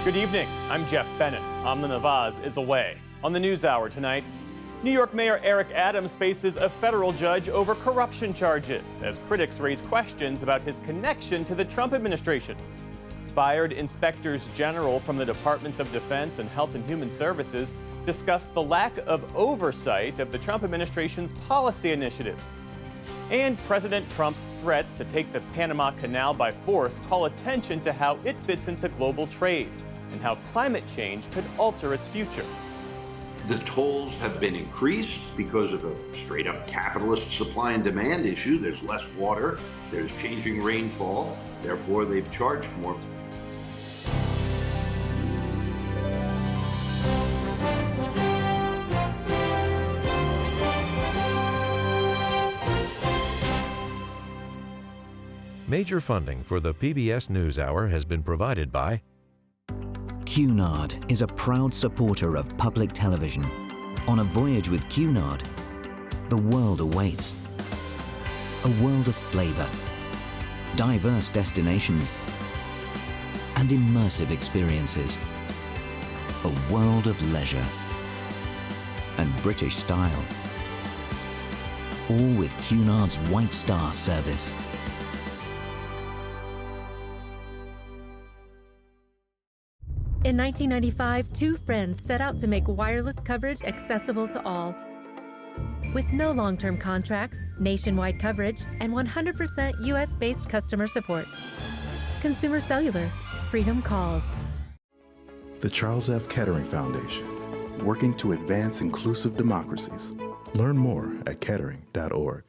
Good evening. I'm Jeff Bennett. Amna Nawaz is away. On the NewsHour tonight, New York Mayor Eric Adams faces a federal judge over corruption charges as critics raise questions about his connection to the Trump administration. Fired inspectors general from the Departments of Defense and Health and Human Services discussed the lack of oversight of the Trump administration's policy initiatives. And President Trump's threats to take the Panama Canal by force call attention to how it fits into global trade and how climate change could alter its future. The tolls have been increased because of a straight-up capitalist supply and demand issue. There's less water, there's changing rainfall, therefore they've charged more. Major funding for the PBS NewsHour has been provided by Cunard is a proud supporter of public television. On a voyage with Cunard, the world awaits. A world of flavor, diverse destinations, and immersive experiences. A world of leisure and British style. All with Cunard's White Star service. In 1995, two friends set out to make wireless coverage accessible to all. With no long-term contracts, nationwide coverage, and 100% US-based customer support. Consumer Cellular. Freedom calls. The Charles F. Kettering Foundation, working to advance inclusive democracies. Learn more at kettering.org.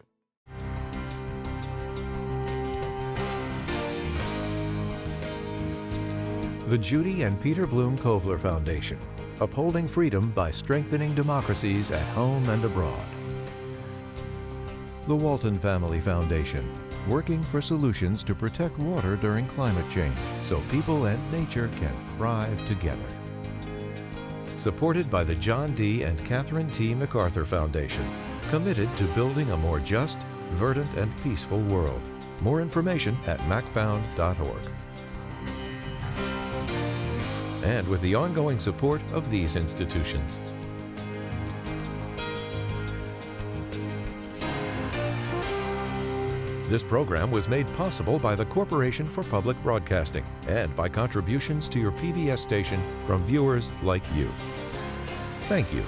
the Judy and Peter Bloom Kovler Foundation, upholding freedom by strengthening democracies at home and abroad. The Walton Family Foundation, working for solutions to protect water during climate change so people and nature can thrive together. Supported by the John D. and Catherine T. MacArthur Foundation, committed to building a more just, verdant, and peaceful world. More information at macfound.org. And with the ongoing support of these institutions. This program was made possible by the Corporation for Public Broadcasting and by contributions to your PBS station from viewers like you. Thank you.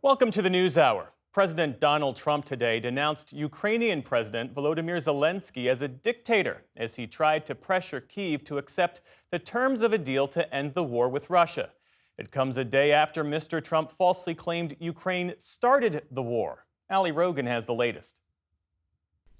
Welcome to the NewsHour. President Donald Trump today denounced Ukrainian President Volodymyr Zelensky as a dictator as he tried to pressure Kyiv to accept the terms of a deal to end the war with Russia. It comes a day after Mr. Trump falsely claimed Ukraine started the war. Ali Rogan has the latest.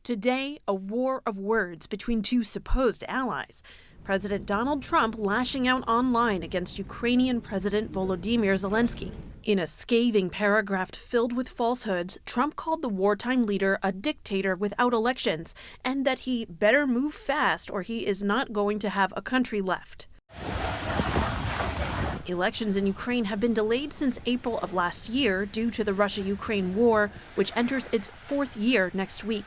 Today, a war of words between two supposed allies. President Donald Trump lashing out online against Ukrainian President Volodymyr Zelensky. In a scathing paragraph filled with falsehoods, Trump called the wartime leader a dictator without elections, and that he better move fast or he is not going to have a country left. Elections in Ukraine have been delayed since April of last year due to the Russia-Ukraine war, which enters its fourth year next week.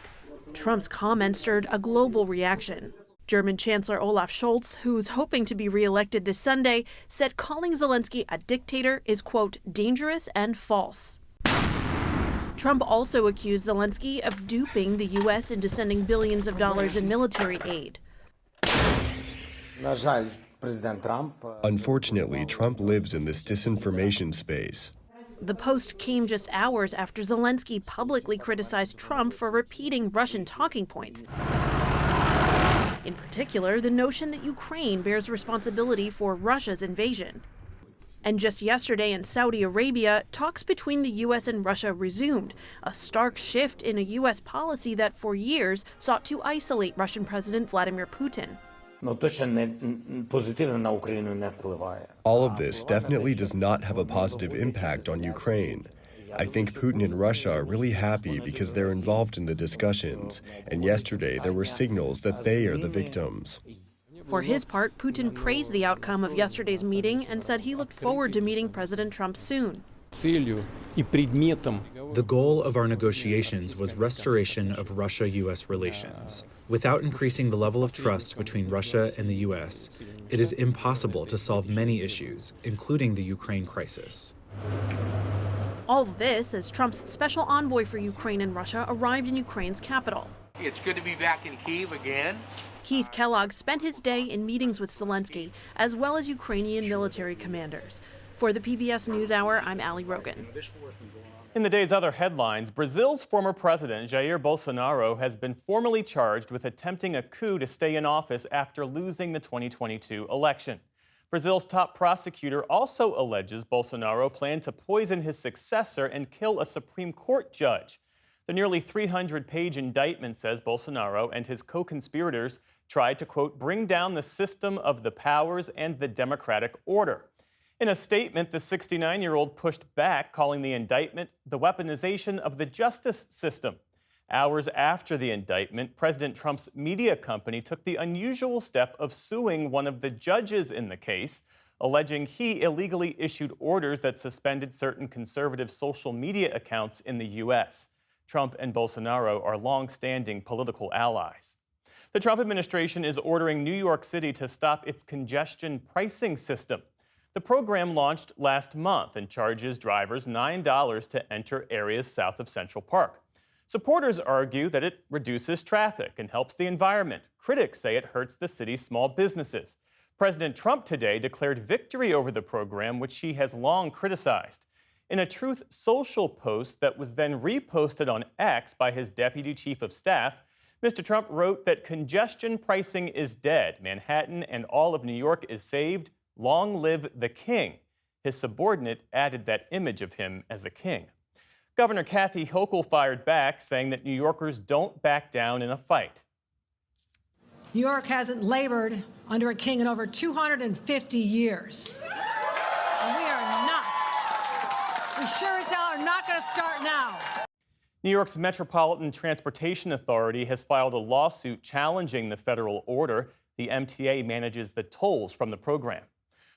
Trump's comment stirred a global reaction. German Chancellor Olaf Scholz, who's hoping to be reelected this Sunday, said calling Zelensky a dictator is, quote, dangerous and false. Trump also accused Zelensky of duping the U.S. into sending billions of dollars in military aid. Unfortunately, Trump lives in this disinformation space. The post came just hours after Zelensky publicly criticized Trump for repeating Russian talking points. In particular, the notion that Ukraine bears responsibility for Russia's invasion. And just yesterday in Saudi Arabia, talks between the U.S. and Russia resumed, a stark shift in a U.S. policy that for years sought to isolate Russian President Vladimir Putin. All of this definitely does not have a positive impact on Ukraine. I think Putin and Russia are really happy because they're involved in the discussions, and yesterday there were signals that they are the victims. For his part, Putin praised the outcome of yesterday's meeting and said he looked forward to meeting President Trump soon. The goal of our negotiations was restoration of Russia-U.S. relations. Without increasing the level of trust between Russia and the U.S., it is impossible to solve many issues, including the Ukraine crisis. All of this as Trump's special envoy for Ukraine and Russia arrived in Ukraine's capital. It's good to be back in Kyiv again. Keith Kellogg spent his day in meetings with Zelensky, as well as Ukrainian military commanders. For the PBS NewsHour, I'm Ali Rogan. In the day's other headlines, Brazil's former president, Jair Bolsonaro, has been formally charged with attempting a coup to stay in office after losing the 2022 election. Brazil's top prosecutor also alleges Bolsonaro planned to poison his successor and kill a Supreme Court judge. The nearly 300-page indictment says Bolsonaro and his co-conspirators tried to, quote, bring down the system of the powers and the democratic order. In a statement, the 69-year-old pushed back, calling the indictment the weaponization of the justice system. Hours after the indictment, President Trump's media company took the unusual step of suing one of the judges in the case, alleging he illegally issued orders that suspended certain conservative social media accounts in the U.S. Trump and Bolsonaro are long-standing political allies. The Trump administration is ordering New York City to stop its congestion pricing system. The program launched last month and charges drivers $9 to enter areas south of Central Park. Supporters argue that it reduces traffic and helps the environment. Critics say it hurts the city's small businesses. President Trump today declared victory over the program, which he has long criticized. In a Truth Social post that was then reposted on X by his deputy chief of staff, Mr. Trump wrote that congestion pricing is dead. Manhattan and all of New York is saved. Long live the king. His subordinate added that image of him as a king. Governor Kathy Hochul fired back, saying that New Yorkers don't back down in a fight. New York hasn't labored under a king in over 250 years. And we sure as hell are not going to start now. New York's Metropolitan Transportation Authority has filed a lawsuit challenging the federal order. The MTA manages the tolls from the program.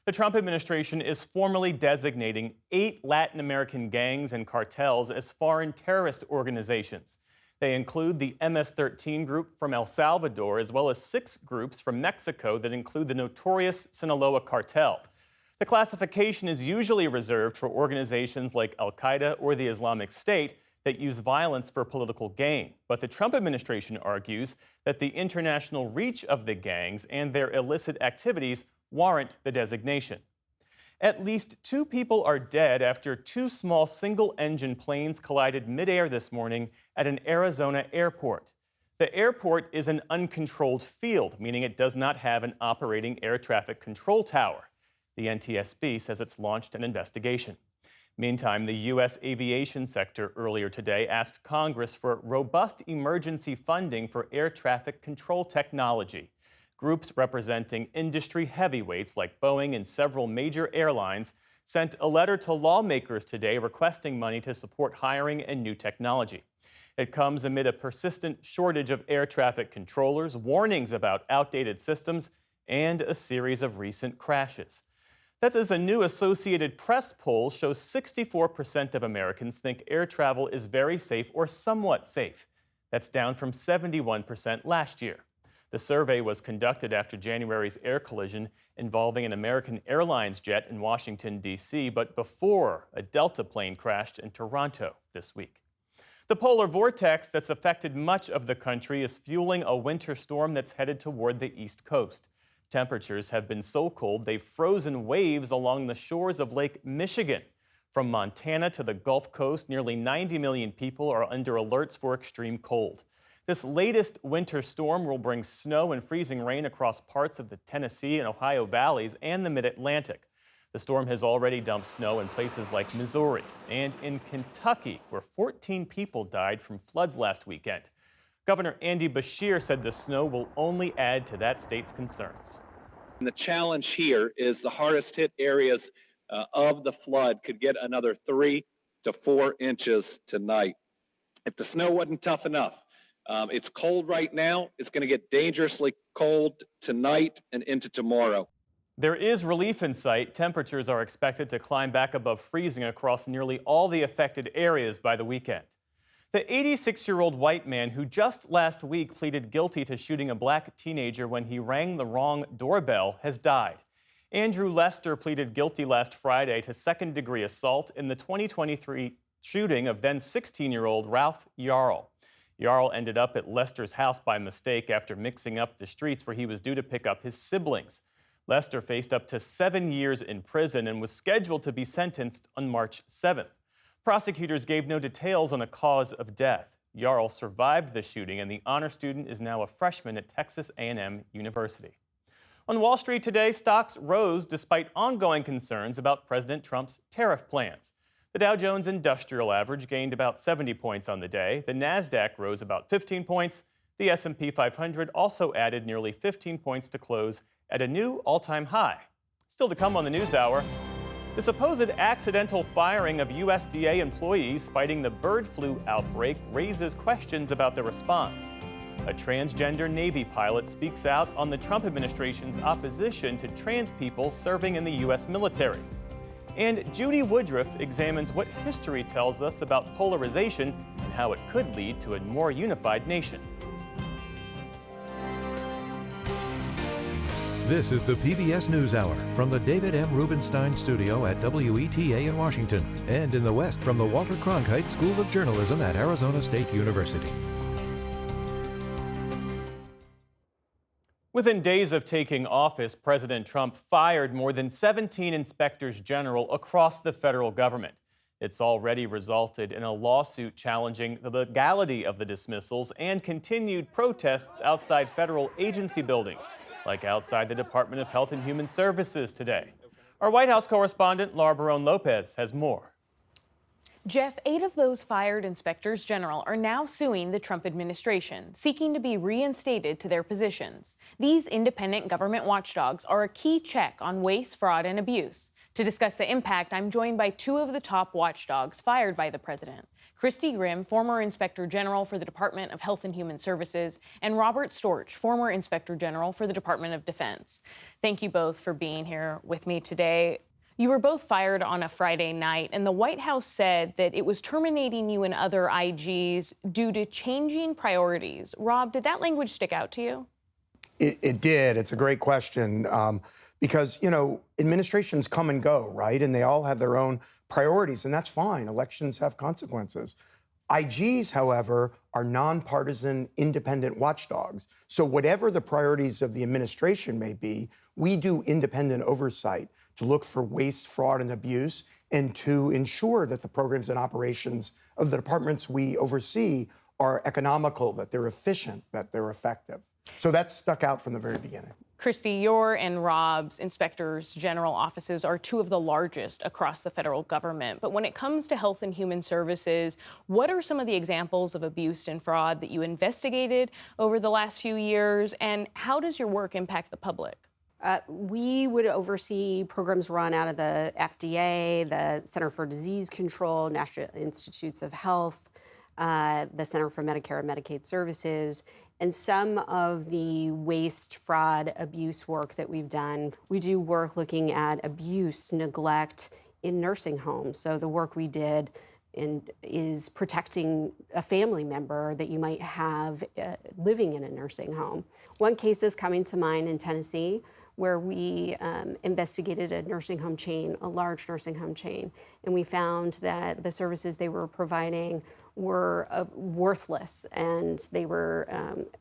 The Trump administration is formally designating 8 Latin American gangs and cartels as foreign terrorist organizations. They include the MS-13 group from El Salvador, as well as 6 groups from Mexico that include the notorious Sinaloa cartel. The classification is usually reserved for organizations like Al-Qaeda or the Islamic State that use violence for political gain. But the Trump administration argues that the international reach of the gangs and their illicit activities warrant the designation. At least 2 people are dead after 2 small single-engine planes collided midair this morning at an Arizona airport. The airport is an uncontrolled field, meaning it does not have an operating air traffic control tower. The NTSB says it's launched an investigation. Meantime, the U.S. aviation sector earlier today asked Congress for robust emergency funding for air traffic control technology. Groups representing industry heavyweights like Boeing and several major airlines sent a letter to lawmakers today requesting money to support hiring and new technology. It comes amid a persistent shortage of air traffic controllers, warnings about outdated systems, and a series of recent crashes. That's as a new Associated Press poll shows 64% of Americans think air travel is very safe or somewhat safe. That's down from 71% last year. The survey was conducted after January's air collision involving an American Airlines jet in Washington, D.C., but before a Delta plane crashed in Toronto this week. The polar vortex that's affected much of the country is fueling a winter storm that's headed toward the East Coast. Temperatures have been so cold they've frozen waves along the shores of Lake Michigan. From Montana to the Gulf Coast, nearly 90 million people are under alerts for extreme cold. This latest winter storm will bring snow and freezing rain across parts of the Tennessee and Ohio valleys and the mid-Atlantic. The storm has already dumped snow in places like Missouri and in Kentucky, where 14 people died from floods last weekend. Governor Andy Beshear said the snow will only add to that state's concerns. And the challenge here is the hardest hit areas of the flood could get another 3 to 4 inches tonight. If the snow wasn't tough enough, it's cold right now. It's going to get dangerously cold tonight and into tomorrow. There is relief in sight. Temperatures are expected to climb back above freezing across nearly all the affected areas by the weekend. The 86-year-old white man who just last week pleaded guilty to shooting a black teenager when he rang the wrong doorbell has died. Andrew Lester pleaded guilty last Friday to second-degree assault in the 2023 shooting of then 16-year-old Ralph Yarl. Yarl ended up at Lester's house by mistake after mixing up the streets where he was due to pick up his siblings. Lester faced up to 7 years in prison and was scheduled to be sentenced on March 7th. Prosecutors gave no details on a cause of death. Yarl survived the shooting, and the honor student is now a freshman at Texas A&M University. On Wall Street today, stocks rose despite ongoing concerns about President Trump's tariff plans. The Dow Jones Industrial Average gained about 70 points on the day. The Nasdaq rose about 15 points. The S&P 500 also added nearly 15 points to close at a new all-time high. Still to come on the NewsHour, the supposed accidental firing of USDA employees fighting the bird flu outbreak raises questions about the response. A transgender Navy pilot speaks out on the Trump administration's opposition to trans people serving in the U.S. military. And Judy Woodruff examines what history tells us about polarization and how it could lead to a more unified nation. This is the PBS NewsHour from the David M. Rubenstein Studio at WETA in Washington, and in the West from the Walter Cronkite School of Journalism at Arizona State University. Within days of taking office, President Trump fired more than 17 inspectors general across the federal government. It's already resulted in a lawsuit challenging the legality of the dismissals and continued protests outside federal agency buildings, like outside the Department of Health and Human Services today. Our White House correspondent, Laura Barone-Lopez, has more. Jeff, 8 of those fired inspectors general are now suing the Trump administration, seeking to be reinstated to their positions. These independent government watchdogs are a key check on waste, fraud, and abuse. To discuss the impact, I'm joined by 2 of the top watchdogs fired by the president. Christy Grimm, former Inspector General for the Department of Health and Human Services, and Robert Storch, former Inspector General for the Department of Defense. Thank you both for being here with me today. You were both fired on a Friday night, and the White House said that it was terminating you and other IGs due to changing priorities. Rob, did that language stick out to you? It did. It's a great question because, you know, administrations come and go, right? And they all have their own priorities, and that's fine. Elections have consequences. IGs, however, are nonpartisan, independent watchdogs. So whatever the priorities of the administration may be, we do independent oversight to look for waste, fraud, and abuse, and to ensure that the programs and operations of the departments we oversee are economical, that they're efficient, that they're effective. So that stuck out from the very beginning. Christy, your and Rob's inspectors general offices are 2 of the largest across the federal government. But when it comes to Health and Human Services, what are some of the examples of abuse and fraud that you investigated over the last few years, and how does your work impact the public? We would oversee programs run out of the FDA, the Center for Disease Control, National Institutes of Health, the Center for Medicare and Medicaid Services, and some of the waste, fraud, abuse work that we've done. We do work looking at abuse, neglect in nursing homes. So the work we did is protecting a family member that you might have living in a nursing home. One case is coming to mind in Tennessee, where we investigated a nursing home chain, a large nursing home chain, and we found that the services they were providing were worthless, and they were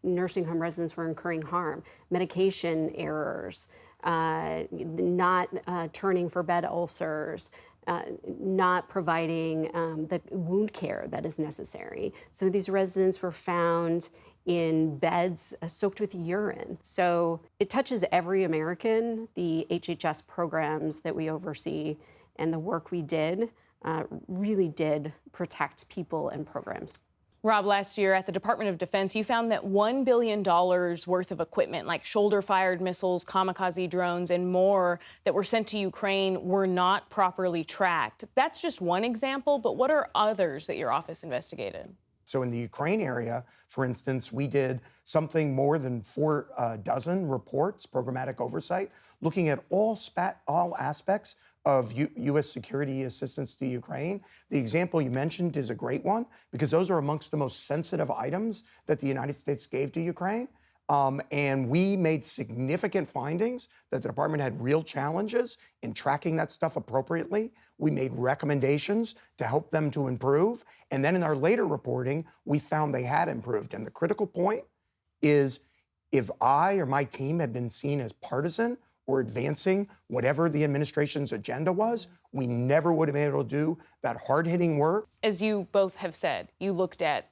nursing home residents were incurring harm, medication errors, not turning for bed ulcers, not providing the wound care that is necessary. Some of these residents were found in beds soaked with urine. So it touches every American. The HHS programs that we oversee and the work we did really did protect people and programs. Rob, last year at the Department of Defense, you found that $1 billion worth of equipment like shoulder-fired missiles, kamikaze drones, and more that were sent to Ukraine were not properly tracked. That's just one example, but what are others that your office investigated? So in the Ukraine area, for instance, we did something more than 4 dozen reports, programmatic oversight, looking at all aspects of U.S. security assistance to Ukraine. The example you mentioned is a great one because those are amongst the most sensitive items that the United States gave to Ukraine. And we made significant findings that the department had real challenges in tracking that stuff appropriately. We made recommendations to help them to improve. And then in our later reporting, we found they had improved. And the critical point is if I or my team had been seen as partisan or advancing whatever the administration's agenda was, we never would have been able to do that hard-hitting work. As you both have said, you looked at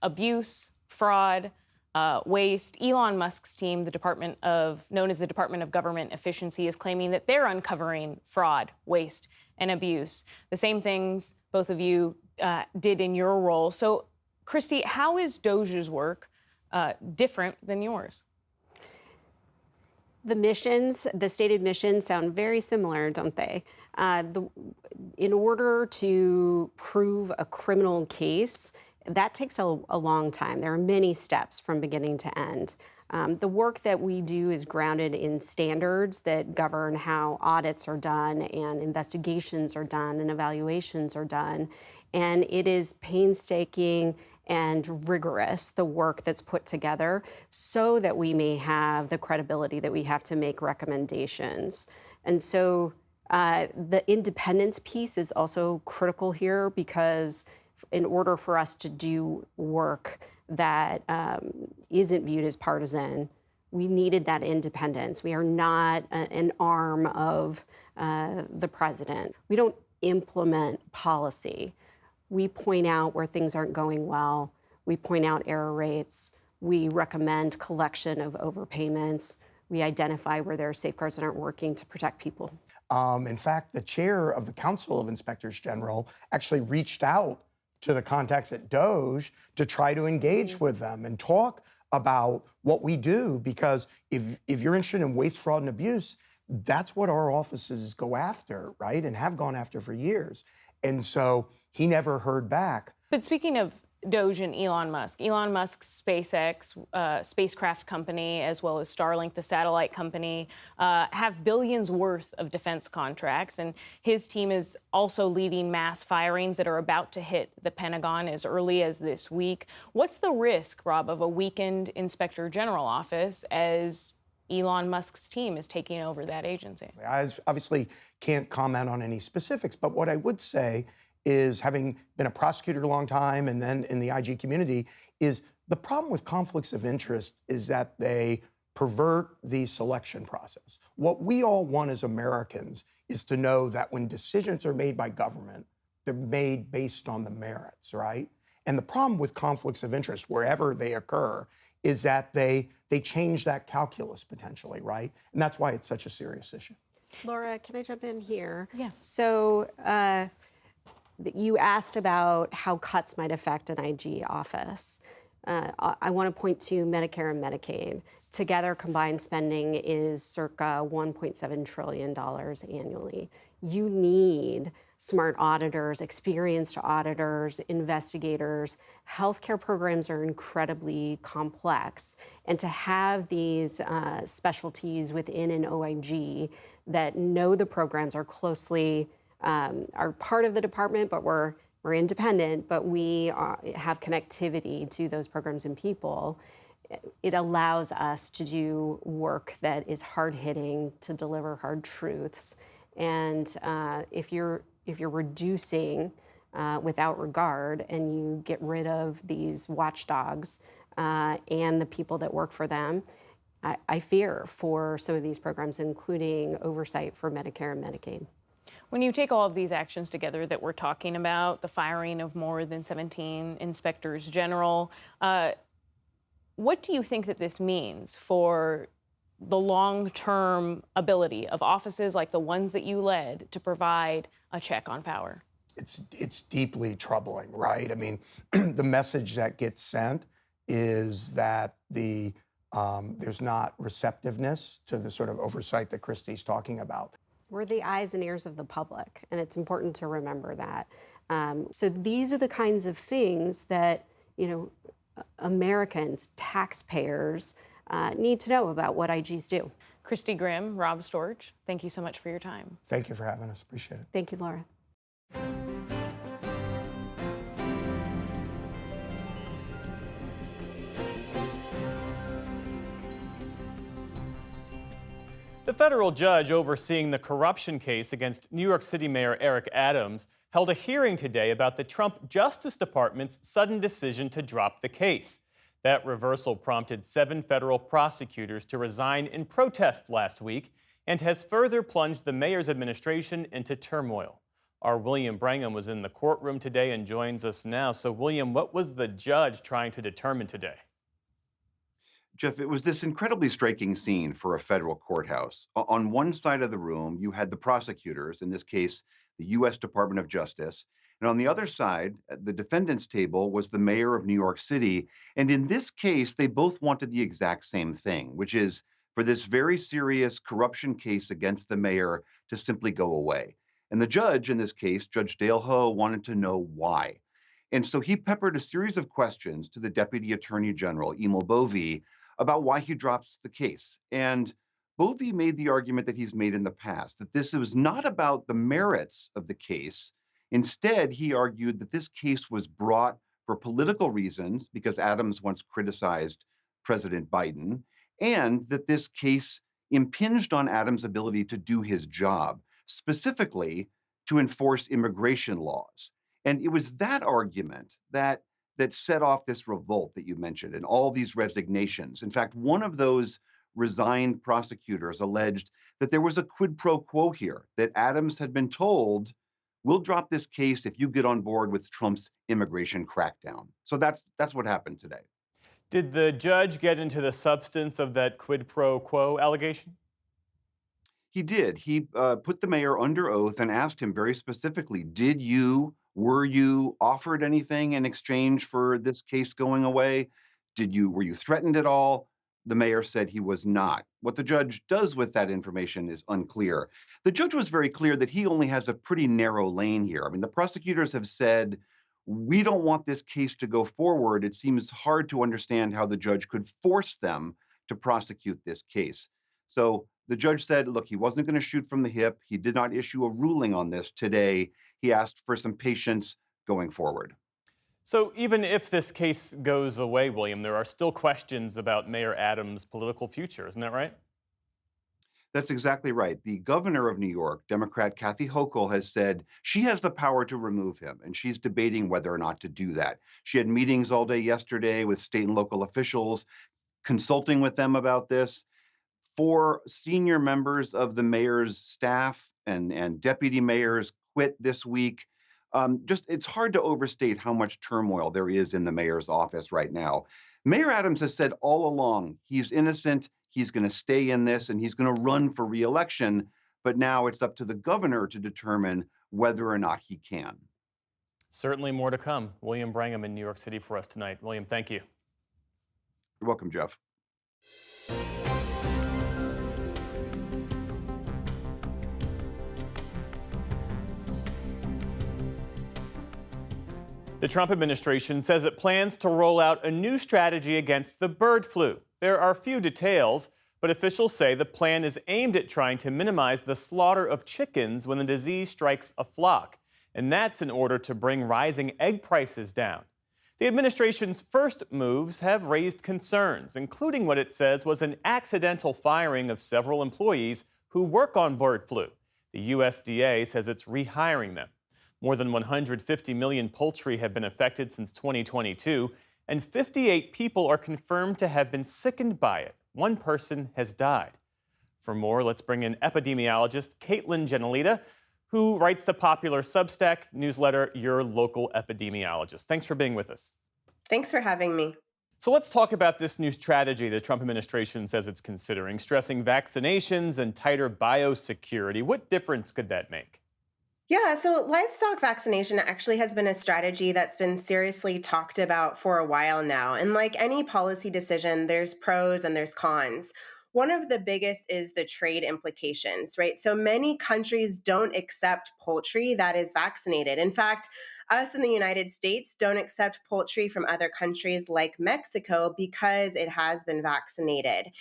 abuse, fraud, waste. Elon Musk's team, known as the Department of Government Efficiency, is claiming that they're uncovering fraud, waste, and abuse. The same things both of you did in your role. So, Christy, how is DOGE's work different than yours? The missions, the stated missions, sound very similar, don't they? In order to prove a criminal case, that takes a long time. There are many steps from beginning to end. The work that we do is grounded in standards that govern how audits are done and investigations are done and evaluations are done. And it is painstaking and rigorous, the work that's put together, so that we may have the credibility that we have to make recommendations. And so the independence piece is also critical here because in order for us to do work that isn't viewed as partisan, we needed that independence. We are not an arm of the president. We don't implement policy. We point out where things aren't going well. We point out error rates. We recommend collection of overpayments. We identify where there are safeguards that aren't working to protect people. In fact, the chair of the Council of Inspectors General actually reached out to the contacts at DOGE to try to engage with them and talk about what we do, because if you're interested in waste, fraud, and abuse, that's what our offices go after, right? And have gone after for years. And so he never heard back. But speaking of DOGE and Elon Musk's SpaceX spacecraft company, as well as Starlink, the satellite company, have billions worth of defense contracts. And his team is also leading mass firings that are about to hit the Pentagon as early as this week. What's the risk, Rob, of a weakened Inspector General office as Elon Musk's team is taking over that agency? I obviously can't comment on any specifics, but what I would say is, having been a prosecutor a long time and then in the IG community, is the problem with conflicts of interest is that they pervert the selection process. What we all want as Americans is to know that when decisions are made by government, they're made based on the merits, right? And the problem with conflicts of interest, wherever they occur, is that they change that calculus potentially, right? And that's why it's such a serious issue. Laura, can I jump in here? Yeah. So you asked about how cuts might affect an IG office. I want to point to Medicare and Medicaid. Together, combined spending is circa $1.7 trillion annually. You need smart auditors, experienced auditors, investigators. Healthcare programs are incredibly complex. And to have these specialties within an OIG that know the programs, are closely are part of the department, but we're independent, but we have connectivity to those programs and people. It allows us to do work that is hard-hitting, to deliver hard truths. And if you're reducing without regard and you get rid of these watchdogs and the people that work for them, I fear for some of these programs, including oversight for Medicare and Medicaid. When you take all of these actions together that we're talking about, the firing of more than 17 inspectors general, what do you think that this means for the long-term ability of offices like the ones that you led to provide a check on power? It's deeply troubling, right? I mean, the message that gets sent is that there's not receptiveness to the sort of oversight that Christy's talking about. We're the eyes and ears of the public, and it's important to remember that. So these are the kinds of things that Americans, taxpayers, need to know about what IGs do. Christy Grimm, Rob Storch, thank you so much for your time. Thank you for having us. Appreciate it. Thank you, Laura. The federal judge overseeing the corruption case against New York City Mayor Eric Adams held a hearing today about the Trump Justice Department's sudden decision to drop the case. That reversal prompted 7 federal prosecutors to resign in protest last week and has further plunged the mayor's administration into turmoil. Our William Brangham was in the courtroom today and joins us now. So, William, what was the judge trying to determine today? Jeff, it was this incredibly striking scene for a federal courthouse. On one side of the room, you had the prosecutors, in this case, the U.S. Department of Justice. And on the other side, at the defendant's table, was the mayor of New York City. And in this case, they both wanted the exact same thing, which is for this very serious corruption case against the mayor to simply go away. And the judge in this case, Judge Dale Ho, wanted to know why. And so he peppered a series of questions to the Deputy Attorney General, Emil Bovee, about why he drops the case. And Bovee made the argument that he's made in the past, that this was not about the merits of the case. Instead, he argued that this case was brought for political reasons, because Adams once criticized President Biden, and that this case impinged on Adams' ability to do his job, specifically to enforce immigration laws. And it was that argument that set off this revolt that you mentioned and all these resignations. In fact, one of those resigned prosecutors alleged that there was a quid pro quo here, that Adams had been told, we'll drop this case if you get on board with Trump's immigration crackdown. So that's what happened today. Did the judge get into the substance of that quid pro quo allegation? He did. He put the mayor under oath and asked him very specifically, were you offered anything in exchange for this case going away? Were you threatened at all? The mayor said he was not. What the judge does with that information is unclear. The judge was very clear that he only has a pretty narrow lane here. I mean, the prosecutors have said, we don't want this case to go forward. It seems hard to understand how the judge could force them to prosecute this case. So the judge said, look, he wasn't going to shoot from the hip. He did not issue a ruling on this today. He asked for some patience going forward. So even if this case goes away, William, there are still questions about Mayor Adams' political future, isn't that right? That's exactly right. The governor of New York, Democrat Kathy Hochul, has said she has the power to remove him, and she's debating whether or not to do that. She had meetings all day yesterday with state and local officials, consulting with them about this. 4 senior members of the mayor's staff and deputy mayors quit this week. It's hard to overstate how much turmoil there is in the mayor's office right now. Mayor Adams has said all along he's innocent, he's going to stay in this, and he's going to run for re-election. But now it's up to the governor to determine whether or not he can. Certainly more to come. William Brangham in New York City for us tonight. William, thank you. You're welcome, Jeff. The Trump administration says it plans to roll out a new strategy against the bird flu. There are few details, but officials say the plan is aimed at trying to minimize the slaughter of chickens when the disease strikes a flock. And that's in order to bring rising egg prices down. The administration's first moves have raised concerns, including what it says was an accidental firing of several employees who work on bird flu. The USDA says it's rehiring them. More than 150 million poultry have been affected since 2022, and 58 people are confirmed to have been sickened by it. 1 person has died. For more, let's bring in epidemiologist Caitlin Genelita, who writes the popular Substack newsletter, Your Local Epidemiologist. Thanks for being with us. Thanks for having me. So let's talk about this new strategy the Trump administration says it's considering, stressing vaccinations and tighter biosecurity. What difference could that make? Yeah, so livestock vaccination actually has been a strategy that's been seriously talked about for a while now. And like any policy decision, there's pros and there's cons. one of the biggest is the trade implications, right? So many countries don't accept poultry that is vaccinated. In fact, us in the United States don't accept poultry from other countries like Mexico because it has been vaccinated.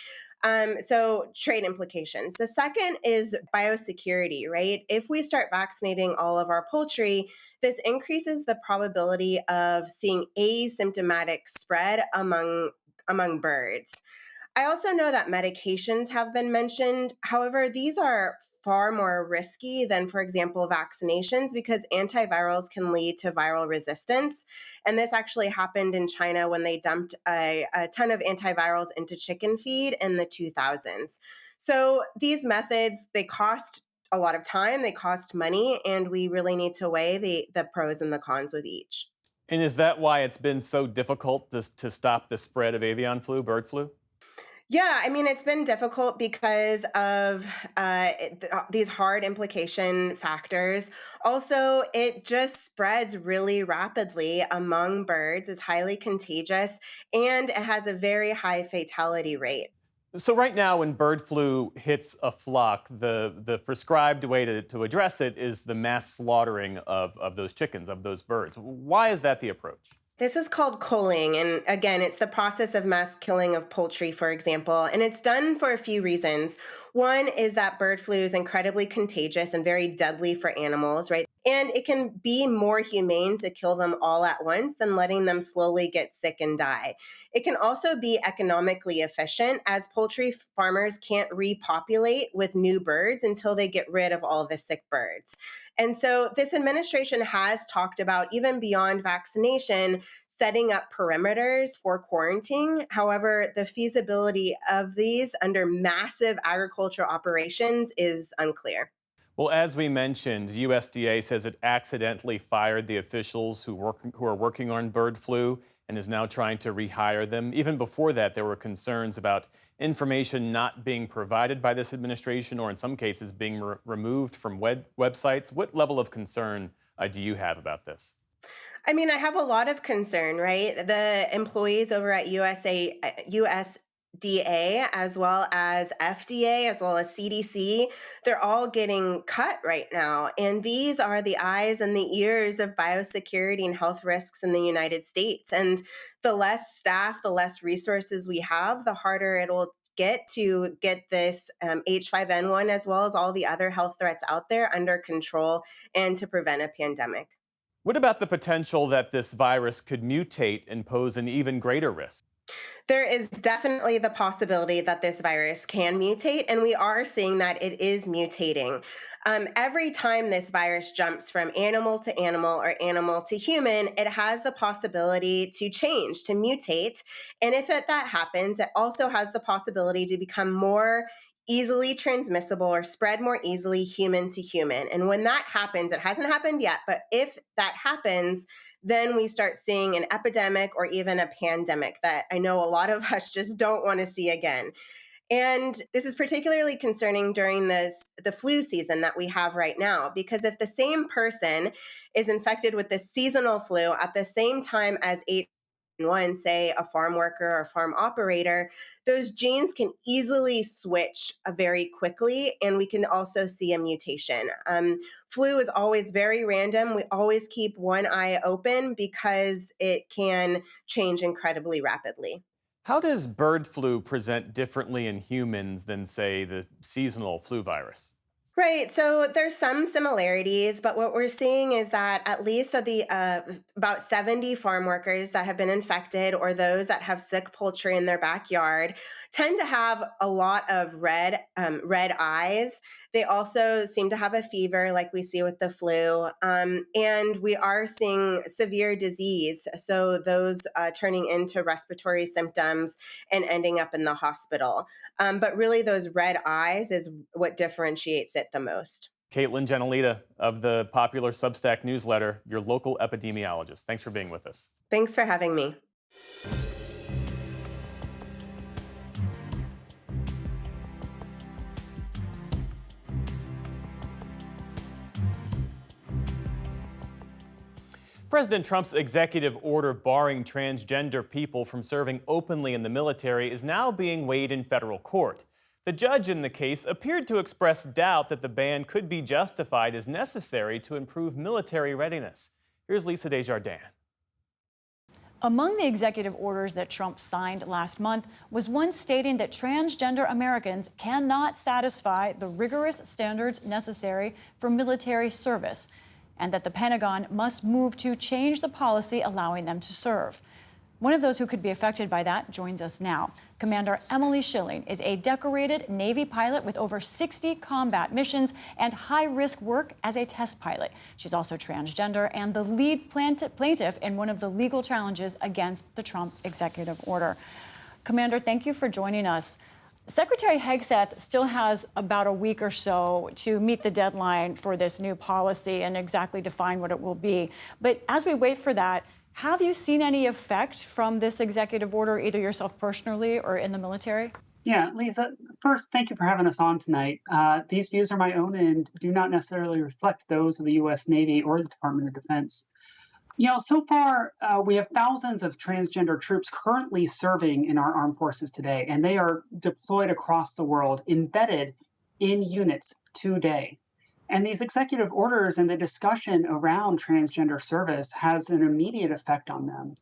So trade implications. The second is biosecurity, right? If we start vaccinating all of our poultry, this increases the probability of seeing asymptomatic spread among birds. I also know that medications have been mentioned. However, these are far more risky than, for example, vaccinations because antivirals can lead to viral resistance. And this actually happened in China when they dumped a ton of antivirals into chicken feed in the 2000s. So these methods, they cost a lot of time, they cost money, and we really need to weigh the pros and the cons with each. And is that why it's been so difficult to stop the spread of avian flu, bird flu? Yeah, I mean, it's been difficult because of these hard implication factors. Also, it just spreads really rapidly among birds, is highly contagious, and it has a very high fatality rate. So right now, when bird flu hits a flock, the prescribed way to address it is the mass slaughtering of those chickens, of those birds. Why is that the approach? This is called culling. And again, it's the process of mass killing of poultry, for example. And it's done for a few reasons. One is that bird flu is incredibly contagious and very deadly for animals, right? And it can be more humane to kill them all at once than letting them slowly get sick and die. It can also be economically efficient as poultry farmers can't repopulate with new birds until they get rid of all the sick birds. And so this administration has talked about, even beyond vaccination, setting up perimeters for quarantine. However, the feasibility of these under massive agricultural operations is unclear. Well, as we mentioned, USDA says it accidentally fired the officials who are working on bird flu and is now trying to rehire them. Even before that, there were concerns about information not being provided by this administration, or in some cases being removed from websites. What level of concern do you have about this? I mean, I have a lot of concern, right? The employees over at USDA, as well as FDA, as well as CDC, they're all getting cut right now. And these are the eyes and the ears of biosecurity and health risks in the United States. And the less staff, the less resources we have, the harder it'll get to get this H5N1, as well as all the other health threats out there, under control and to prevent a pandemic. What about the potential that this virus could mutate and pose an even greater risk? There is definitely the possibility that this virus can mutate, and we are seeing that it is mutating. Every time this virus jumps from animal to animal or animal to human, it has the possibility to change, to mutate. And if that happens, it also has the possibility to become more easily transmissible or spread more easily human to human. And when that happens, it hasn't happened yet, but if that happens, then we start seeing an epidemic or even a pandemic that I know a lot of us just don't want to see again. And this is particularly concerning during the flu season that we have right now, because if the same person is infected with the seasonal flu at the same time as H1N1, say a farm worker or farm operator, those genes can easily switch very quickly, and we can also see a mutation. Flu is always very random. We always keep one eye open because it can change incredibly rapidly. How does bird flu present differently in humans than, say, the seasonal flu virus? Right. So there's some similarities, but what we're seeing is that at least of the about 70 farm workers that have been infected, or those that have sick poultry in their backyard, tend to have a lot of red eyes. They also seem to have a fever, like we see with the flu, and we are seeing severe disease. So those turning into respiratory symptoms and ending up in the hospital. But really, those red eyes is what differentiates it the most. Caitlin Genelita of the popular Substack newsletter, your local epidemiologist. Thanks for being with us. Thanks for having me. President Trump's executive order barring transgender people from serving openly in the military is now being weighed in federal court. The judge in the case appeared to express doubt that the ban could be justified as necessary to improve military readiness. Here's Lisa Desjardins. Among the executive orders that Trump signed last month was one stating that transgender Americans cannot satisfy the rigorous standards necessary for military service, and that the Pentagon must move to change the policy allowing them to serve. One of those who could be affected by that joins us now. Commander Emily Schilling is a decorated Navy pilot with over 60 combat missions and high-risk work as a test pilot. She's also transgender and the lead plaintiff in one of the legal challenges against the Trump executive order. Commander, thank you for joining us. Secretary Hegseth still has about a week or so to meet the deadline for this new policy and exactly define what it will be. But as we wait for that, have you seen any effect from this executive order, either yourself personally or in the military? Yeah, Lisa, first, thank you for having us on tonight. These views are my own and do not necessarily reflect those of the U.S. Navy or the Department of Defense. So far, we have thousands of transgender troops currently serving in our armed forces today, and they are deployed across the world, embedded in units today. And these executive orders and the discussion around transgender service has an immediate effect on them.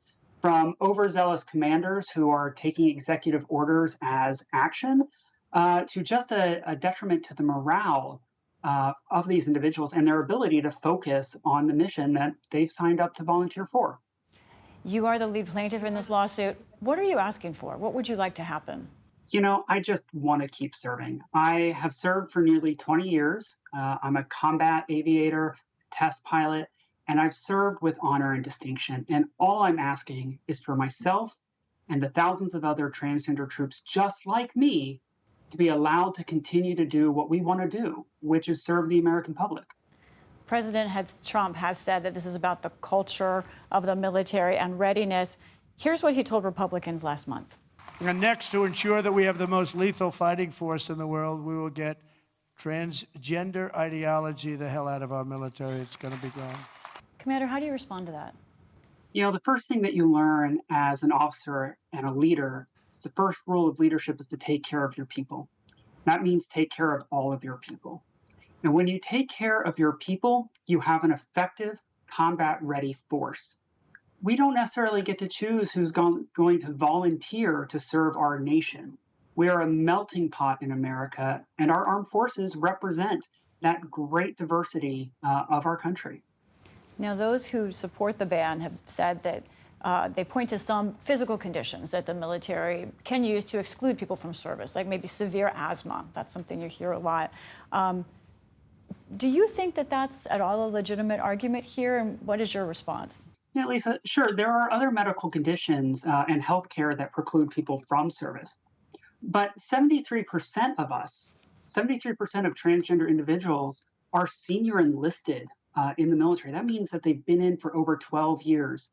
From overzealous commanders who are taking executive orders as action to just a detriment to the morale of these individuals and their ability to focus on the mission that they've signed up to volunteer for. You are the lead plaintiff in this lawsuit. What are you asking for? What would you like to happen? I just want to keep serving. I have served for nearly 20 years. I'm a combat aviator, test pilot, and I've served with honor and distinction. And all I'm asking is for myself and the thousands of other transgender troops just like me to be allowed to continue to do what we want to do, which is serve the American public. President Trump has said that this is about the culture of the military and readiness. Here's what he told Republicans last month. And next, to ensure that we have the most lethal fighting force in the world, we will get transgender ideology the hell out of our military. It's going to be gone. Commander, how do you respond to that? The first thing that you learn as an officer and a leader is the first rule of leadership is to take care of your people. That means take care of all of your people. And when you take care of your people, you have an effective combat-ready force. We don't necessarily get to choose who's going to volunteer to serve our nation. We are a melting pot in America, and our armed forces represent that great diversity of our country. Now, those who support the ban have said that they point to some physical conditions that the military can use to exclude people from service, like maybe severe asthma. That's something you hear a lot. Do you think that that's at all a legitimate argument here, and what is your response? Yeah, Lisa, sure. There are other medical conditions and healthcare that preclude people from service. But 73% of us, 73% of transgender individuals are senior enlisted in the military. That means that they've been in for over 12 years.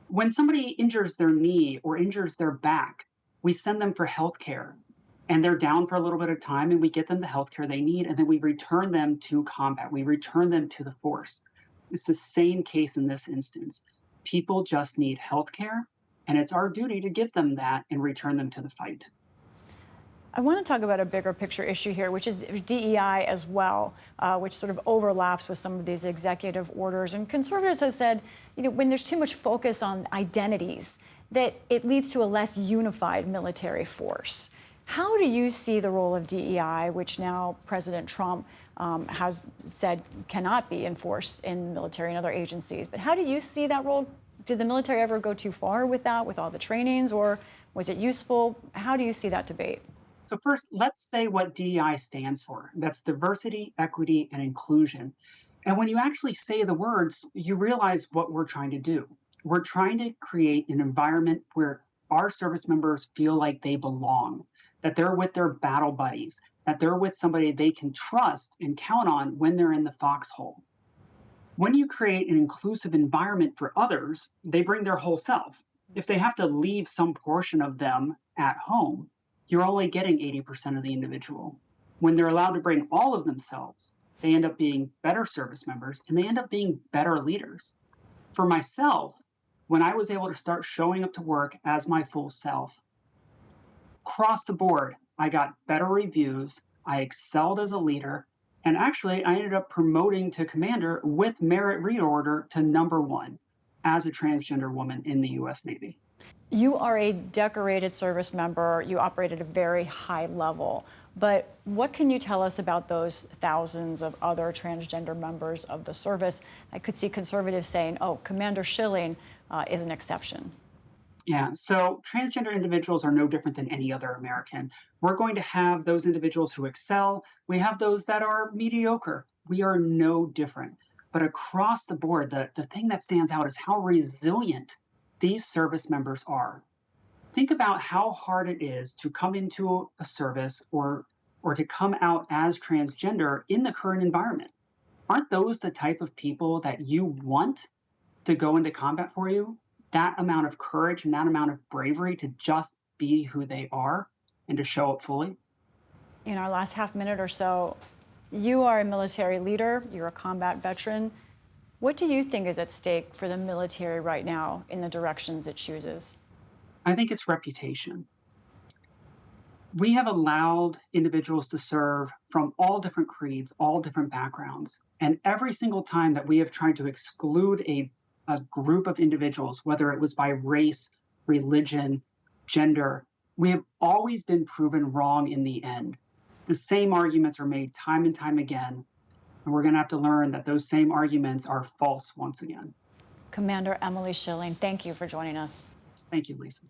When somebody injures their knee or injures their back, we send them for healthcare. And they're down for a little bit of time, and we get them the healthcare they need, and then we return them to combat. We return them to the force. It's the same case in this instance. People just need health care, and it's our duty to give them that and return them to the fight. I want to talk about a bigger picture issue here, which is DEI as well, which sort of overlaps with some of these executive orders. And conservatives have said, when there's too much focus on identities, that it leads to a less unified military force. How do you see the role of DEI, which now President Trump has said cannot be enforced in military and other agencies? But how do you see that role? Did the military ever go too far with that, with all the trainings, or was it useful? How do you see that debate? So first, let's say what DEI stands for. That's diversity, equity, and inclusion. And when you actually say the words, you realize what we're trying to do. We're trying to create an environment where our service members feel like they belong, that they're with their battle buddies, that they're with somebody they can trust and count on when they're in the foxhole. When you create an inclusive environment for others, they bring their whole self. If they have to leave some portion of them at home, you're only getting 80% of the individual. When they're allowed to bring all of themselves, they end up being better service members and they end up being better leaders. For myself, when I was able to start showing up to work as my full self, across the board, I got better reviews, I excelled as a leader, and actually I ended up promoting to commander with merit reorder to #1 as a transgender woman in the U.S. Navy. You are a decorated service member. You operate at a very high level. But what can you tell us about those thousands of other transgender members of the service? I could see conservatives saying, oh, Commander Schilling is an exception. Yeah, so transgender individuals are no different than any other American. We're going to have those individuals who excel. We have those that are mediocre. We are no different. But across the board, the thing that stands out is how resilient these service members are. Think about how hard it is to come into a service or to come out as transgender in the current environment. Aren't those the type of people that you want to go into combat for you? That amount of courage and that amount of bravery to just be who they are and to show up fully? In our last half minute or so, you are a military leader, you're a combat veteran. What do you think is at stake for the military right now in the directions it chooses? I think it's reputation. We have allowed individuals to serve from all different creeds, all different backgrounds. And every single time that we have tried to exclude a group of individuals, whether it was by race, religion, gender, we have always been proven wrong in the end. The same arguments are made time and time again. And we're going to have to learn that those same arguments are false once again. Commander Emily Schilling, thank you for joining us. Thank you, Lisa.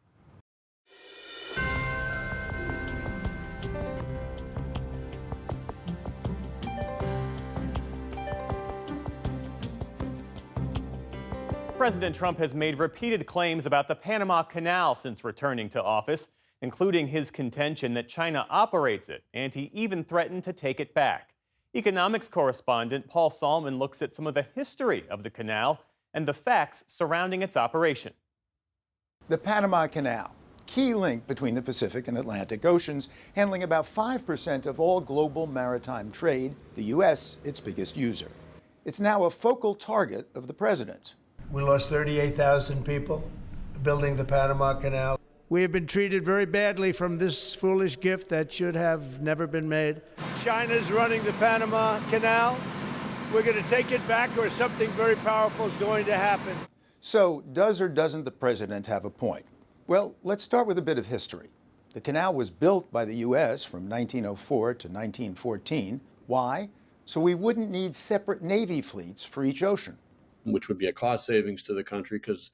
President Trump has made repeated claims about the Panama Canal since returning to office, including his contention that China operates it, and he even threatened to take it back. Economics correspondent Paul Salman looks at some of the history of the canal and the facts surrounding its operation. The Panama Canal, key link between the Pacific and Atlantic Oceans, handling about 5% of all global maritime trade, the U.S. its biggest user. It's now a focal target of the president. We lost 38,000 people building the Panama Canal. We have been treated very badly from this foolish gift that should have never been made. China's running the Panama Canal. We're going to take it back or something very powerful is going to happen. So, does or doesn't the president have a point? Well, let's start with a bit of history. The canal was built by the U.S. from 1904 to 1914. Why? So we wouldn't need separate Navy fleets for each ocean. Which would be a cost savings to the country because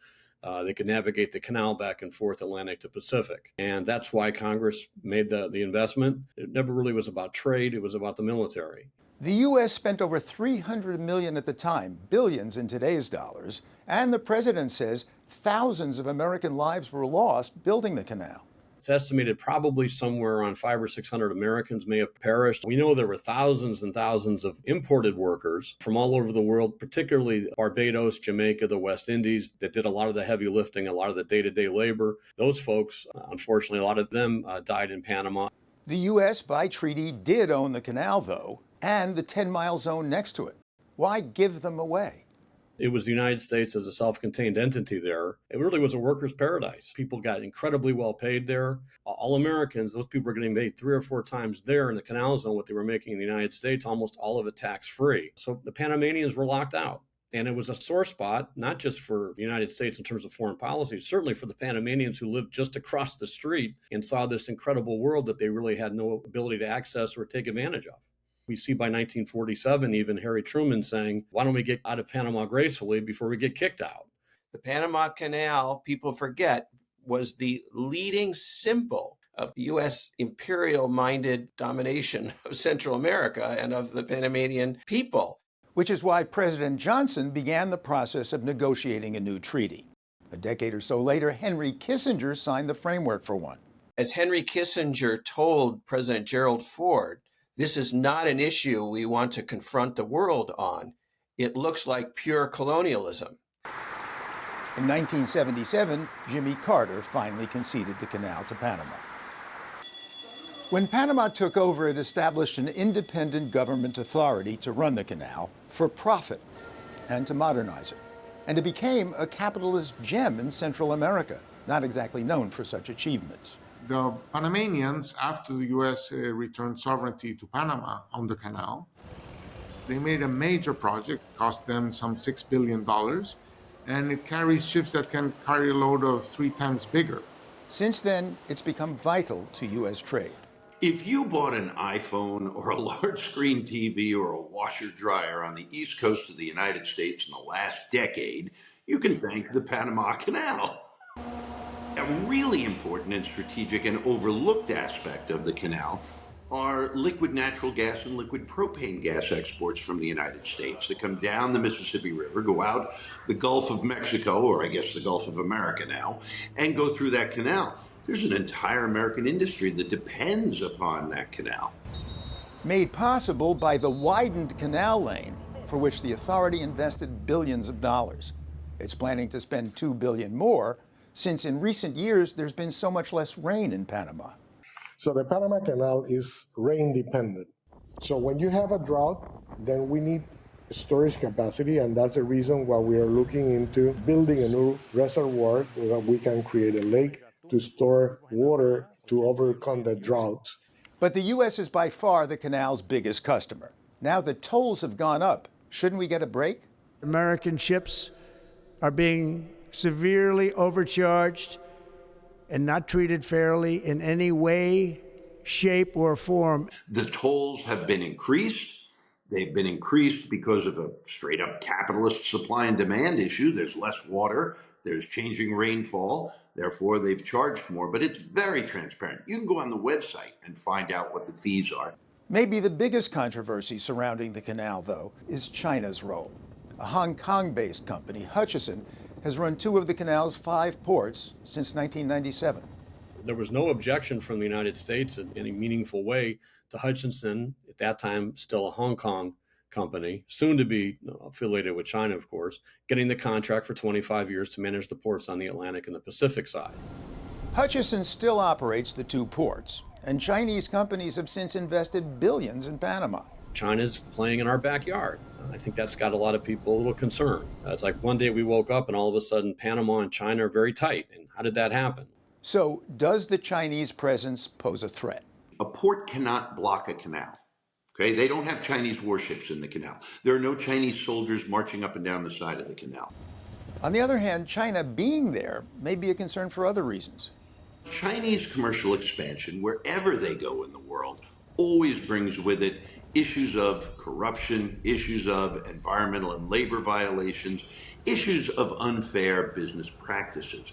they could navigate the canal back and forth Atlantic to Pacific. And that's why Congress made the investment. It never really was about trade. It was about the military. The U.S. spent over $300 million at the time, billions in today's dollars. And the president says thousands of American lives were lost building the canal. It's estimated probably somewhere around 500 or 600 Americans may have perished. We know there were thousands and thousands of imported workers from all over the world, particularly Barbados, Jamaica, the West Indies, that did a lot of the heavy lifting, a lot of the day-to-day labor. Those folks, unfortunately, a lot of them died in Panama. The U.S., by treaty, did own the canal, though, and the 10-mile zone next to it. Why give them away? It was the United States as a self-contained entity there. It really was a worker's paradise. People got incredibly well paid there. All Americans, those people were getting paid 3 or 4 times there in the canal zone what they were making in the United States, almost all of it tax-free. So the Panamanians were locked out. And it was a sore spot, not just for the United States in terms of foreign policy, certainly for the Panamanians who lived just across the street and saw this incredible world that they really had no ability to access or take advantage of. We see by 1947, even Harry Truman saying, why don't we get out of Panama gracefully before we get kicked out? The Panama Canal, people forget, was the leading symbol of U.S. imperial-minded domination of Central America and of the Panamanian people. Which is why President Johnson began the process of negotiating a new treaty. A decade or so later, Henry Kissinger signed the framework for one. As Henry Kissinger told President Gerald Ford, this is not an issue we want to confront the world on. It looks like pure colonialism. In 1977, Jimmy Carter finally conceded the canal to Panama. When Panama took over, it established an independent government authority to run the canal for profit and to modernize it. And it became a capitalist gem in Central America, not exactly known for such achievements. The Panamanians, after the U.S. Returned sovereignty to Panama on the canal, they made a major project, cost them some $6 billion, and it carries ships that can carry a load of 3 times bigger. Since then, it's become vital to U.S. trade. If you bought an iPhone or a large screen TV or a washer dryer on the east coast of the United States in the last decade, you can thank the Panama Canal. A really important and strategic and overlooked aspect of the canal are liquid natural gas and liquid propane gas exports from the United States that come down the Mississippi River, go out the Gulf of Mexico, or I guess the Gulf of America now, and go through that canal. There's an entire American industry that depends upon that canal. Made possible by the widened canal lane, for which the authority invested billions of dollars. It's planning to spend $2 billion more, since in recent years there's been so much less rain in Panama. So the Panama Canal is rain dependent. So when you have a drought, then we need storage capacity, and that's the reason why we are looking into building a new reservoir so that we can create a lake to store water to overcome the drought. But the U.S. is by far the canal's biggest customer. Now that tolls have gone up, shouldn't we get a break? American ships are being severely overcharged and not treated fairly in any way, shape, or form. The tolls have been increased. They've been increased because of a straight up capitalist supply and demand issue. There's less water, there's changing rainfall, therefore they've charged more, but it's very transparent. You can go on the website and find out what the fees are. Maybe the biggest controversy surrounding the canal, though, is China's role. A Hong Kong-based company, Hutchison, has run 2 of the canal's 5 ports since 1997. There was no objection from the United States in any meaningful way to Hutchison, at that time still a Hong Kong company, soon to be affiliated with China, of course, getting the contract for 25 years to manage the ports on the Atlantic and the Pacific side. Hutchison still operates the 2 ports, and Chinese companies have since invested billions in Panama. China's playing in our backyard. I think that's got a lot of people a little concerned. It's like one day we woke up and all of a sudden Panama and China are very tight. And how did that happen? So does the Chinese presence pose a threat? A port cannot block a canal. Okay, they don't have Chinese warships in the canal. There are no Chinese soldiers marching up and down the side of the canal. On the other hand, China being there may be a concern for other reasons. Chinese commercial expansion, wherever they go in the world, always brings with it issues of corruption, issues of environmental and labor violations, issues of unfair business practices.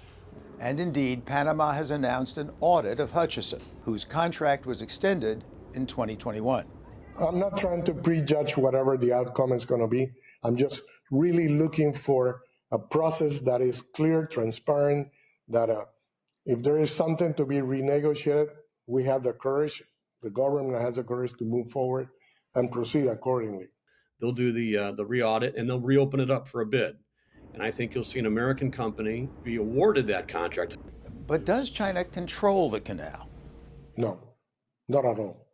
And indeed, Panama has announced an audit of Hutchison, whose contract was extended in 2021. I'm not trying to prejudge whatever the outcome is going to be. I'm just really looking for a process that is clear, transparent, that if there is something to be renegotiated, we have the courage, the government has the courage to move forward and proceed accordingly. They'll do the re-audit and they'll reopen it up for a bid. And I think you'll see an American company be awarded that contract. But does China control the canal? No, not at all.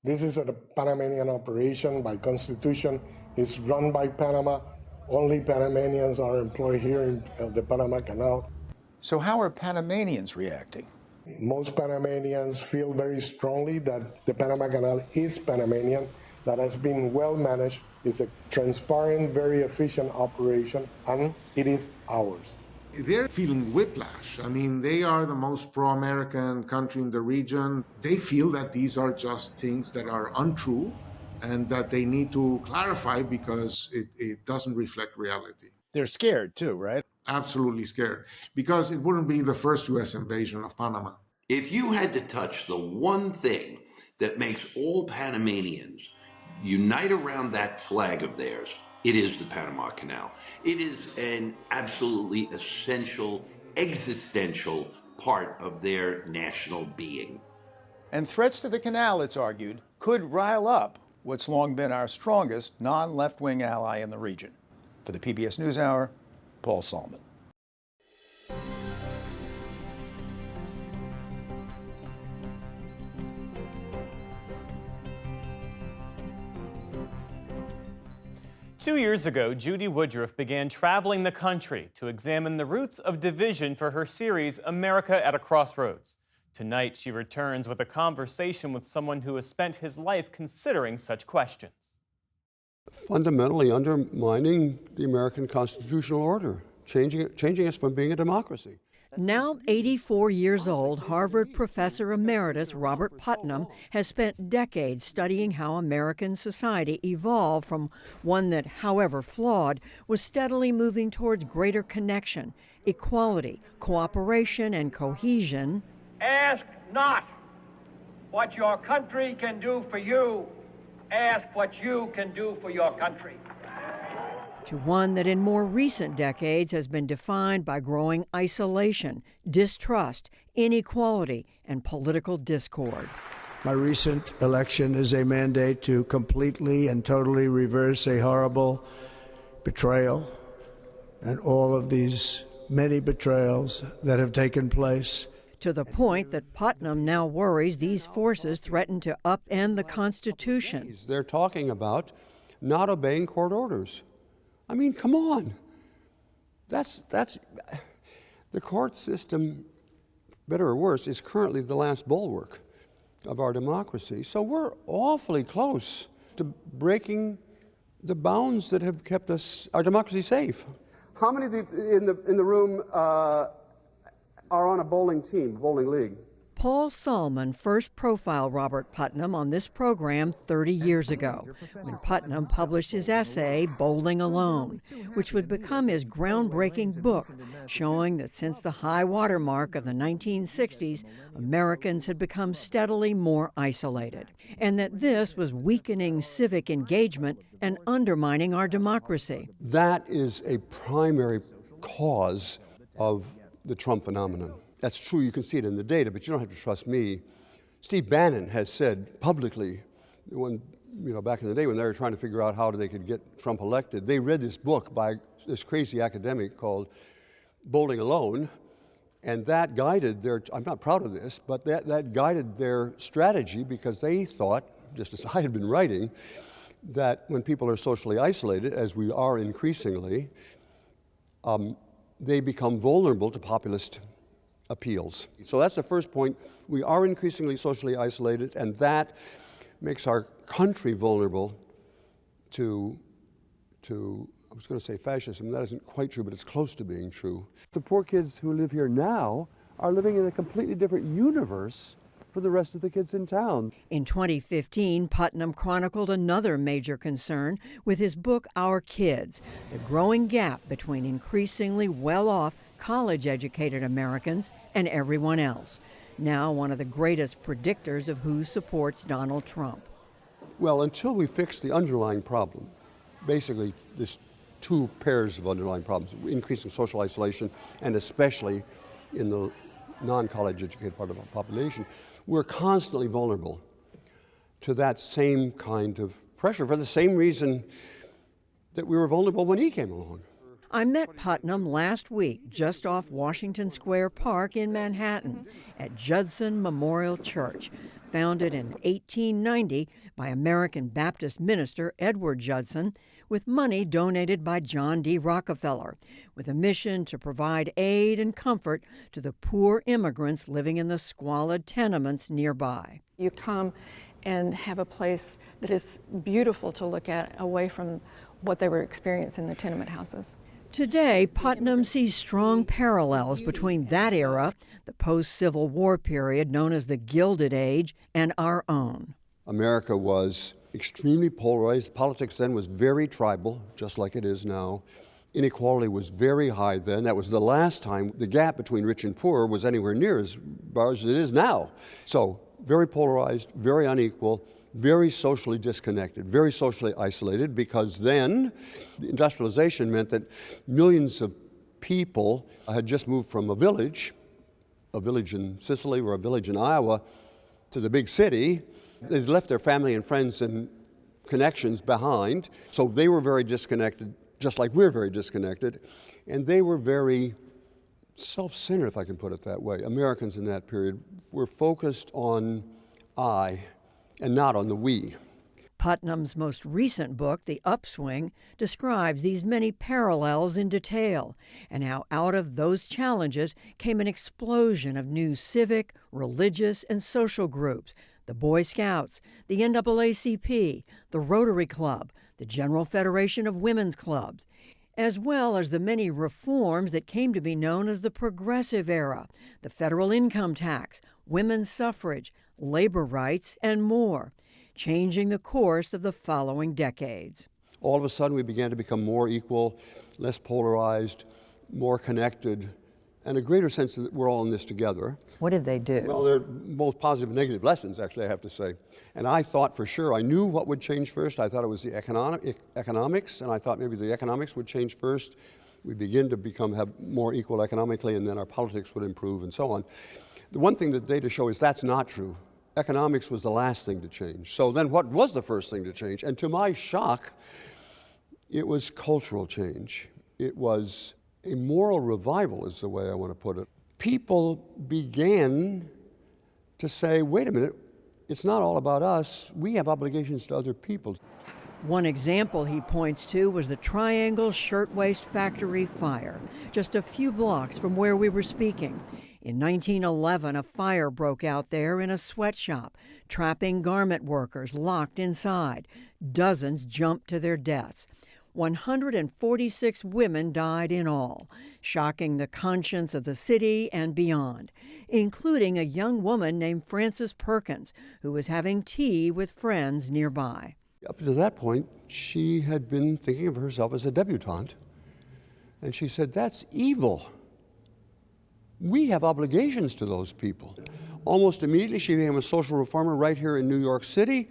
This is a Panamanian operation by constitution. It's run by Panama. Only Panamanians are employed here in the Panama Canal. So how are Panamanians reacting? Most Panamanians feel very strongly that the Panama Canal is Panamanian, that has been well managed, it's a transparent, very efficient operation, and it is ours. They're feeling whiplash. I mean, they are the most pro-American country in the region. They feel that these are just things that are untrue and that they need to clarify because it doesn't reflect reality. They're scared too, right? Absolutely scared, because it wouldn't be the first U.S. invasion of Panama. If you had to touch the one thing that makes all Panamanians unite around that flag of theirs, it is the Panama Canal. It is an absolutely essential, existential part of their national being. And threats to the canal, it's argued, could rile up what's long been our strongest non-left-wing ally in the region. For the PBS NewsHour, Paul Salman. Two years ago, Judy Woodruff began traveling the country to examine the roots of division for her series, America at a Crossroads. Tonight, she returns with a conversation with someone who has spent his life considering such questions. Fundamentally undermining the American constitutional order, changing us from being a democracy. Now 84 years old, Harvard professor emeritus Robert Putnam has spent decades studying how American society evolved from one that, however flawed, was steadily moving towards greater connection, equality, cooperation, and cohesion. Ask not what your country can do for you. Ask what you can do for your country. To one that in more recent decades has been defined by growing isolation, distrust, inequality, and political discord. My recent election is a mandate to completely and totally reverse a horrible betrayal and all of these many betrayals that have taken place. To the point that Putnam now worries these forces threaten to upend the Constitution. They're talking about not obeying court orders. I mean, come on. That's the court system, better or worse, is currently the last bulwark of our democracy. So we're awfully close to breaking the bounds that have kept our democracy safe. How many in the room are on a bowling league? Paul Salmon first profiled Robert Putnam on this program 30 years ago, when Putnam published his essay, Bowling Alone, which would become his groundbreaking book, showing that since the high water mark of the 1960s, Americans had become steadily more isolated, and that this was weakening civic engagement and undermining our democracy. That is a primary cause of the Trump phenomenon. That's true, you can see it in the data, but you don't have to trust me. Steve Bannon has said publicly, back in the day when they were trying to figure out how they could get Trump elected, they read this book by this crazy academic called Bowling Alone, and that guided I'm not proud of this, but that guided their strategy, because they thought, just as I had been writing, that when people are socially isolated, as we are increasingly, they become vulnerable to populist appeals. So that's the first point. We are increasingly socially isolated, and that makes our country vulnerable to I was going to say fascism. That isn't quite true, but it's close to being true. The poor kids who live here now are living in a completely different universe for the rest of the kids in town. In 2015, Putnam chronicled another major concern with his book, Our Kids, the growing gap between increasingly well-off, college-educated Americans and everyone else, now one of the greatest predictors of who supports Donald Trump. Well, until we fix the underlying problem, basically there's two pairs of underlying problems, increasing social isolation, and especially in the non-college educated part of our population, we're constantly vulnerable to that same kind of pressure for the same reason that we were vulnerable when he came along. I met Putnam last week just off Washington Square Park in Manhattan at Judson Memorial Church, founded in 1890 by American Baptist minister Edward Judson, with money donated by John D. Rockefeller, with a mission to provide aid and comfort to the poor immigrants living in the squalid tenements nearby. You come and have a place that is beautiful to look at, away from what they were experiencing in the tenement houses. Today, Putnam sees strong parallels between that era, the post-Civil War period known as the Gilded Age, and our own. America was extremely polarized. Politics then was very tribal, just like it is now. Inequality was very high then. That was the last time the gap between rich and poor was anywhere near as large as it is now. So very polarized, very unequal, very socially disconnected, very socially isolated, because then the industrialization meant that millions of people had just moved from a village in Sicily or a village in Iowa, to the big city. They'd left their family and friends and connections behind, so they were very disconnected, just like we're very disconnected, and they were very self-centered, if I can put it that way. Americans in that period were focused on I and not on the we. Putnam's most recent book, The Upswing, describes these many parallels in detail and how out of those challenges came an explosion of new civic, religious, and social groups: the Boy Scouts, the NAACP, the Rotary Club, the General Federation of Women's Clubs, as well as the many reforms that came to be known as the Progressive Era: the federal income tax, women's suffrage, labor rights, and more, changing the course of the following decades. All of a sudden, we began to become more equal, less polarized, more connected, and a greater sense that we're all in this together. What did they do? Well, they're both positive and negative lessons, actually, I have to say. And I thought for sure, I knew what would change first. I thought it was the economics, and I thought maybe the economics would change first. We'd begin to have more equal economically, and then our politics would improve, and so on. The one thing that data show is that's not true. Economics was the last thing to change. So then what was the first thing to change? And to my shock, it was cultural change. It was a moral revival, is the way I want to put it. People began to say, wait a minute, it's not all about us. We have obligations to other people. One example he points to was the Triangle Shirtwaist Factory fire, just a few blocks from where we were speaking. In 1911, a fire broke out there in a sweatshop, trapping garment workers locked inside. Dozens jumped to their deaths. 146 women died in all, shocking the conscience of the city and beyond, including a young woman named Frances Perkins, who was having tea with friends nearby. Up to that point, she had been thinking of herself as a debutante, and she said, that's evil. We have obligations to those people. Almost immediately, she became a social reformer right here in New York City,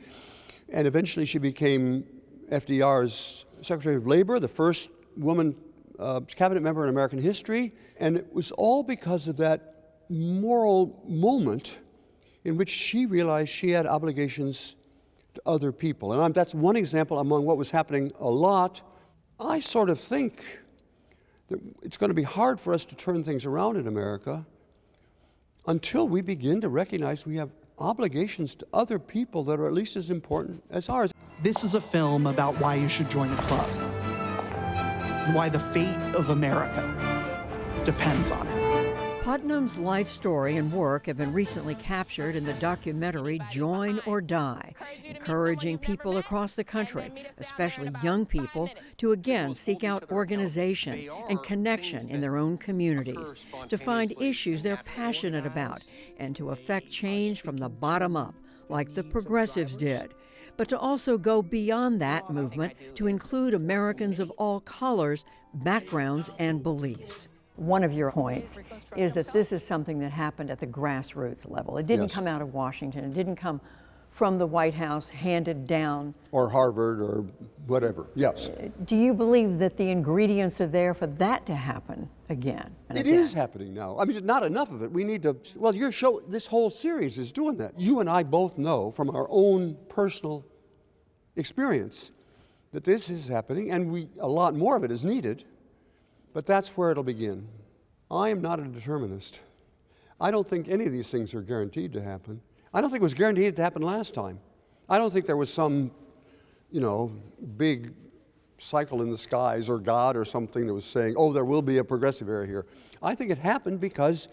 and eventually she became FDR's Secretary of Labor, the first woman cabinet member in American history, and it was all because of that moral moment in which she realized she had obligations to other people. And that's one example among what was happening a lot. I sort of think that it's going to be hard for us to turn things around in America until we begin to recognize we have obligations to other people that are at least as important as ours. This is a film about why you should join a club, why the fate of America depends on it. Putnam's life story and work have been recently captured in the documentary Join or Die, encouraging people across the country, especially young people, to again seek out organization and connection in their own communities, to find issues they're passionate about, and to affect change from the bottom up, like the Progressives did, but to also go beyond that movement to include Americans of all colors, backgrounds, and beliefs. One of your points is that this is something that happened at the grassroots level. It didn't come out of Washington. It didn't come from the White House handed down. Or Harvard or whatever, yes. Do you believe that the ingredients are there for that to happen again and again? It is happening now. I mean, not enough of it. We need to, well, your show, this whole series is doing that. You and I both know from our own personal experience that this is happening, and a lot more of it is needed. But that's where it'll begin. I am not a determinist. I don't think any of these things are guaranteed to happen. I don't think it was guaranteed to happen last time. I don't think there was some, big cycle in the skies or God or something that was saying, oh, there will be a progressive era here. I think it happened because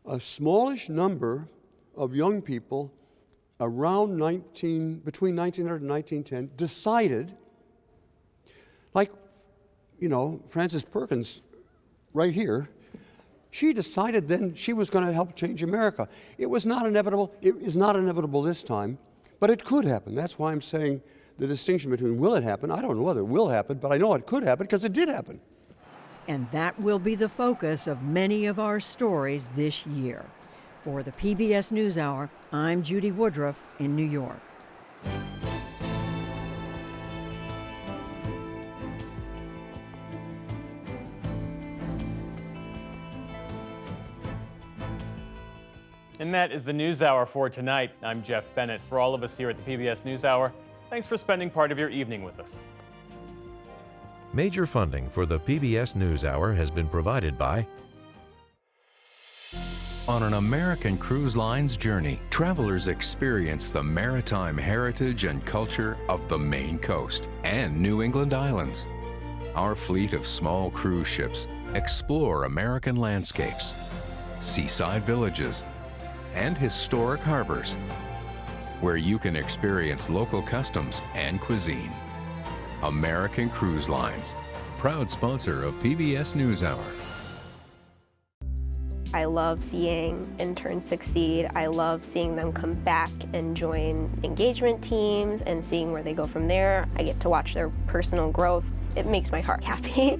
a smallish number of young people between 1900 and 1910 decided, like, Frances Perkins, right here, she decided then she was going to help change America. It was not inevitable. It is not inevitable this time, but it could happen. That's why I'm saying the distinction between will it happen. I don't know whether it will happen, but I know it could happen because it did happen. And that will be the focus of many of our stories this year. For the PBS NewsHour, I'm Judy Woodruff in New York. And that is the NewsHour for tonight. I'm Jeff Bennett. For all of us here at the PBS NewsHour, thanks for spending part of your evening with us. Major funding for the PBS NewsHour has been provided by On an American Cruise Line's journey, travelers experience the maritime heritage and culture of the Maine coast and New England islands. Our fleet of small cruise ships explore American landscapes, seaside villages, and historic harbors, where you can experience local customs and cuisine. American Cruise Lines, proud sponsor of PBS NewsHour. I love seeing interns succeed. I love seeing them come back and join engagement teams and seeing where they go from there. I get to watch their personal growth. It makes my heart happy.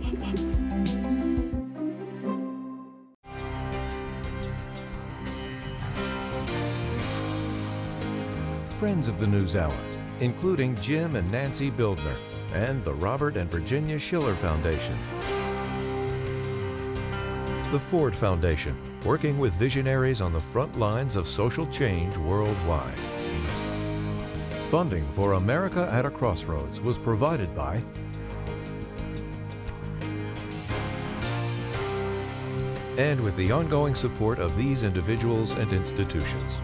Friends of the NewsHour, including Jim and Nancy Bildner and the Robert and Virginia Schiller Foundation. The Ford Foundation, working with visionaries on the front lines of social change worldwide. Funding for America at a Crossroads was provided by and with the ongoing support of these individuals and institutions.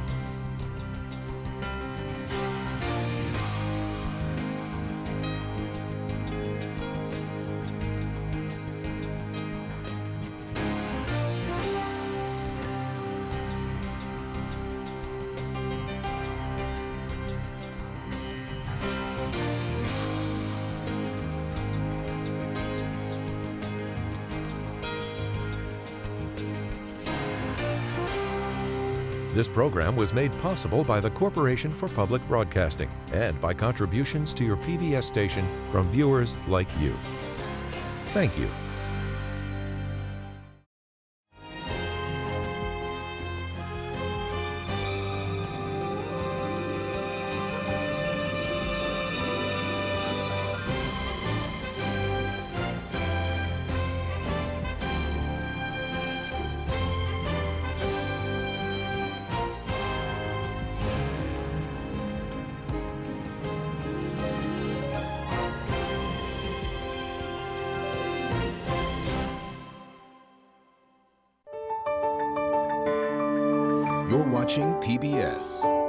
This program was made possible by the Corporation for Public Broadcasting and by contributions to your PBS station from viewers like you. Thank you. You're watching PBS.